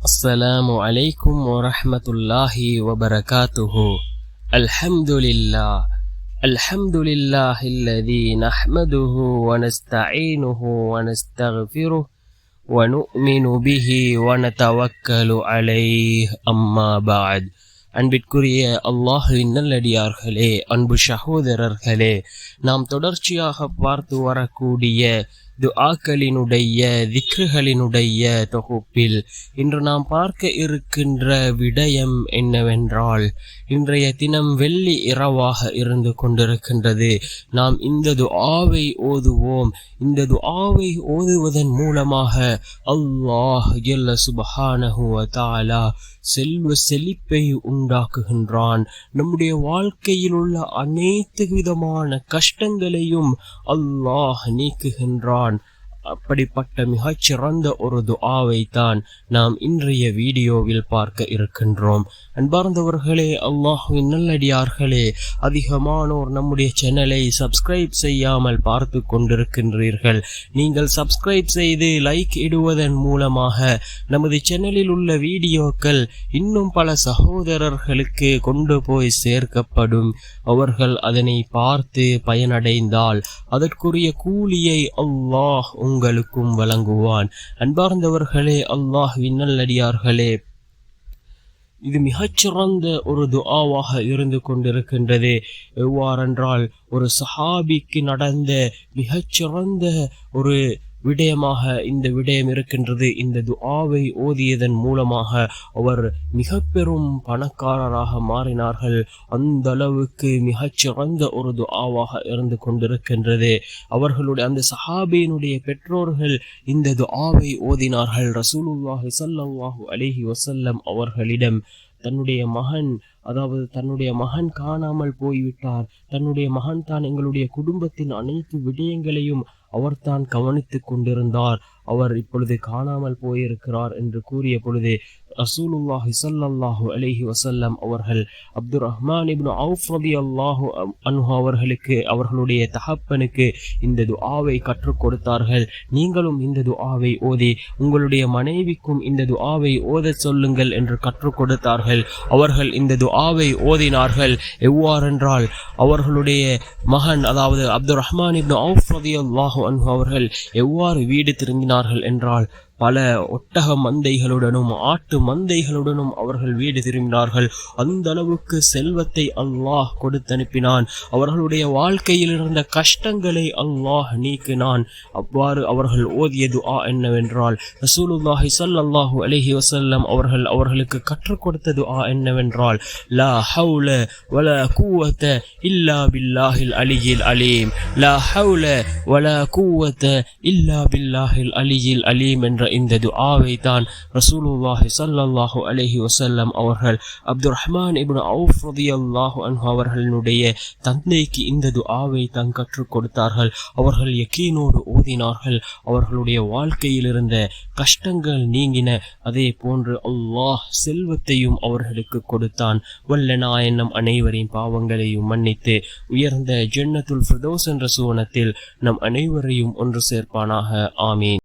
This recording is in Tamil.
السلام عليكم ورحمة الله وبركاته. الحمد لله الذي نحمده ونستعينه ونستغفره ونؤمن به ونتوكل عليه أما بعد. அன்பிற்குரிய அல்லாஹ்வின் நல்லடியார்களே, அன்பு சகோதரர்களே, நாம் தொடர்ச்சியாக பார்த்து வரக்கூடிய துஆக்களினுடைய திக்ருகளினுடைய தொகுப்பில் இன்று நாம் பார்க்க இருக்கின்ற விடயம் என்னவென்றால், இன்றைய தினம் வெள்ளி இரவாக இருந்து கொண்டிருக்கின்றது. நாம் இந்த துஆவை ஓதுவோம். இந்த துஆவை ஓதுவதன் மூலமாக அல்லாஹ் ஜல்ல சுப்ஹானஹு வ தஆலா செல்வ செழிப்பை உண்டாக்குகின்றான். நம்முடைய வாழ்க்கையில் உள்ள அனைத்து விதமான கஷ்டங்களையும் அல்லாஹ் நீக்குகின்றான். அப்படிப்பட்ட மிகச்சிறந்த ஒரு துஆவை தான் நாம் இன்றைய வீடியோவில் பார்க்க இருக்கின்றோம். அன்பார்ந்தவர்களே, அல்லாஹ்வின் நல்லடியார்களே, அதிகமானோர் நம்முடைய சேனலை சப்ஸ்கிரைப் செய்யாமல் பார்த்து கொண்டிருக்கின்றீர்கள். நீங்கள் சப்ஸ்கிரைப் செய்து லைக் இடுவதன் மூலமாக நமது சேனலில் உள்ள வீடியோக்கள் இன்னும் பல சகோதரர்களுக்கு கொண்டு போய் சேர்க்கப்படும். அவர்கள் அதனை பார்த்து பயனடைந்தால் அதற்குரிய கூலியை அல்லாஹ் உங்களுக்கும் வழங்குவான். அன்பார்ந்தவர்களே, அல்லாஹ்வின் நல்லடியார்களே, இது மிகச்சிறந்த ஒரு துஆவாக இருந்து கொண்டிருக்கின்றது. எவ்வாறென்றால், ஒரு சஹாபிக்கு நடந்த மிகச்சிறந்த ஒரு விடயமாக இந்த விடயம் இருக்கின்றது. இந்த துஆவை ஓதியதன் மூலமாக அவர் மிக பெரும் பணக்காரராக மாறினார்கள். அந்த அளவுக்கு மிகச்சிறந்த ஒரு துஆவாக இருந்து கொண்டிருக்கின்றது. அவர்களுடைய அந்த சஹாபியினுடைய பெற்றோர்கள் இந்த துஆவை ஓதினார்கள். ரசூலுல்லாஹி ஸல்லல்லாஹு அலைஹி வஸல்லம் அவர்களிடம் தன்னுடைய மகன் காணாமல் போய்விட்டார், தன்னுடைய மகன் தான் எங்களுடைய குடும்பத்தின் அனைத்து விடயங்களையும் அவர்தான் கவனித்துக் கொண்டிருந்தார், அவர் இப்பொழுது காணாமல் போயிருக்கிறார் என்று கூறிய பொழுது ரசூலுல்லாஹி ஸல்லல்லாஹு அலைஹி வஸல்லம் அவர்கள் அப்துர் ரஹ்மான் இப்னு அவுஃப் ரலியல்லாஹு அன்ஹு அவர்களுக்கு, அவர்களுடைய தகப்பனுக்கு இந்த துஆவை கற்றுக் கொடுத்தார்கள். நீங்களும் இந்த துஆவை ஓதி உங்களுடைய மனைவிக்கும் இந்த துஆவை ஓதச் சொல்லுங்கள் என்று கற்றுக் கொடுத்தார்கள். அவர்கள் இந்த துஆவை ஓதினார்கள். எவ்வாறென்றால், அவர்களுடைய மகன், அதாவது அப்துர் ரஹ்மான் இப்னு அவுஃப் ரலியல்லாஹு அன்ஹு அவர்கள் எவ்வாறு வீடு திரும்பினார்கள் என்றால், பல ஒட்டக மந்தைகளுடனும் ஆட்டு மந்தைகளுடனும் அவர்கள் வீடு திரும்பினார்கள். அந்த அளவுக்கு செல்வத்தை அல்லாஹ் கொடுத்தனுப்பினான். அவர்களுடைய வாழ்க்கையில் இருந்த கஷ்டங்களை அல்லாஹ் நீக்கினான். அவ்வாறு அவர்கள் ஓதிய துஆ என்னவென்றால், ரசூலுல்லாஹி ஸல்லல்லாஹு அலைஹி வஸல்லம் அவர்களுக்கு கற்றுக் கொடுத்த துஆ என்னவென்றால், லா ஹவுல வலா குவத இல்லா பில்லாஹில் அலியில் அலீம், லா ஹவுல வலா குவத இல்லா பில்லாஹில் அலியில் அலீம் என்ற இந்த துஆவை தான் ரசூலுல்லாஹி ஸல்லல்லாஹு அலைஹி வஸல்லம் அவர்கள் அப்துர் ரஹ்மான் இப்னு அவுஃப் ரலியல்லாஹு அன்ஹு அவர்களுடைய தந்தைக்கு இந்த துஆவை தான் கற்றுக் கொடுத்தார்கள். அவர்கள் யகீனோடு ஓதினார்கள். அவர்களுடைய வாழ்க்கையில் இருந்த கஷ்டங்கள் நீங்கின. அதே போன்று அல்லாஹ் செல்வத்தையும் அவர்களுக்கு கொடுத்தான். வல்ல நாயனம் அனைவரின் பாவங்களையும் மன்னித்து உயர்ந்த ஜன்னத்துல் ஃபிர்தௌஸ் என்ற சுவனத்தில் நம் அனைவரையும் ஒன்று சேர்ப்பானாக. ஆமீன்.